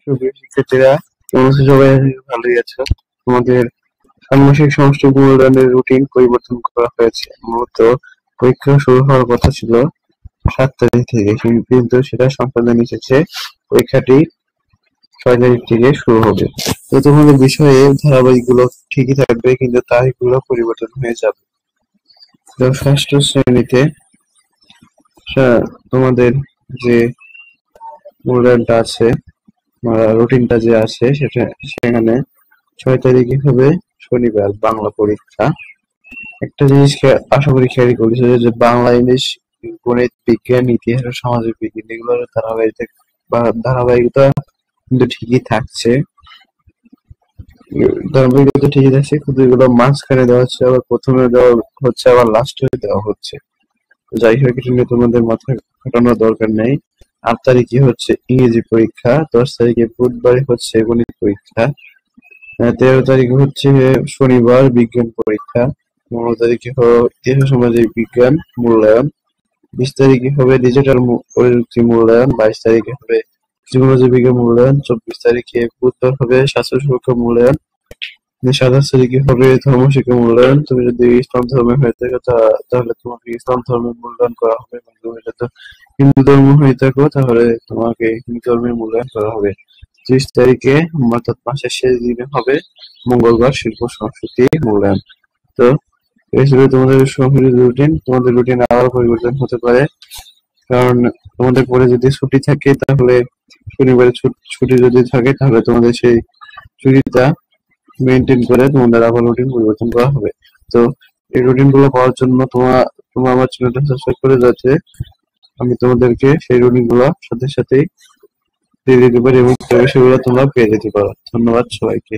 সুপ্রিয় শিক্ষার্থীরা, কেমন আছো সবাই? ভালোই আছো। তোমাদের ষান্মাসিক সমষ্টি মূল্যায়নের রুটিন পরিবর্তন করা হয়েছে। মূলত পরীক্ষা শুরু হওয়ার কথা ছিল 7 তারিখ থেকে, কিন্তু সেটা সংশোধনী এসেছে। পরীক্ষাটি 6 তারিখ থেকে শুরু হবে। তো তোমাদের বিষয়ে ধারাবাহিকগুলো ঠিকই থাকবে, কিন্তু তারিখগুলো পরিবর্তন হয়ে যাবে। তো ষষ্ঠ শ্রেণীতে তোমাদের যে মূল্যায়নটা আছে, রুটিনটা যে আছে সেখানে 6 তারিখে হবে শনিবার বাংলা পরীক্ষা। একটা জিনিস আশা করি খেয়াল করেছো যে বাংলা, ইংলিশ, গণিত, বিজ্ঞান, ইতিহাস ও সামাজিক বিজ্ঞান এগুলোর ধারাবাহিকতা কিন্তু ঠিকই থাকছে। কিন্তু এগুলো মাঝখানে দেওয়া হচ্ছে, আবার প্রথমে দেওয়া হচ্ছে, আবার লাস্টে দেওয়া হচ্ছে। যাই হোক, এটা নিয়ে তোমাদের মাথা খাটানোর দরকার নেই। 8 তারিখে হচ্ছে ইংরেজি পরীক্ষা, 10 তারিখে বুধবারে হচ্ছে গণিত পরীক্ষা, 13 তারিখে হচ্ছে শনিবার বিজ্ঞান পরীক্ষা, 15 তারিখে ইতিহাস সামাজিক বিজ্ঞান মূল্যায়ন, 20 তারিখে হবে ডিজিটাল প্রযুক্তি মূল্যায়ন, 22 তারিখে হবে জীবন জীবিকা মূল্যায়ন, 24 তারিখে বুধবার হবে স্বাস্থ্য সুরক্ষা মূল্যায়ন, 27 তারিখে হবে ধর্ম শিক্ষা মূল্যায়ন। তুমি যদি ইসলাম ধর্মে হয়ে থাকো তাহলে তোমাকে ইসলাম ধর্মের মূল্যায়ন করা হবে, এবং তুমি যদি হিন্দু ধর্ম হয়ে থাকো তাহলে তোমাকে হিন্দু ধর্মের মূল্যায়ন করা হবে। 30 তারিখে অর্থাৎ মাসের শেষ দিনে হবে মঙ্গলবার শিল্প সংস্কৃতি মূল্যায়ন। তো এই ছিল তোমাদের সংস্কৃতি রুটিন। তোমাদের রুটিন আবার পরিবর্তন হতে পারে, কারণ তোমাদের পরে যদি ছুটি থাকে তাহলে শনিবারে ছুটি যদি থাকে তাহলে তোমাদের সেই ছুটিটা মেনটেন করে তোমাদের আবার রুটিন পরিবর্তন করা হবে। তো এই রুটিন গুলো পাওয়ার জন্য তোমরা আমার চ্যানেলটা সাবস্ক্রাইব করে, যাতে আমি তোমাদেরকে সেই রুটিন গুলো সাথে সাথেই দিয়ে দিতে পারি এবং সেগুলো তোমরা পেয়ে যেতে পারো। ধন্যবাদ সবাইকে।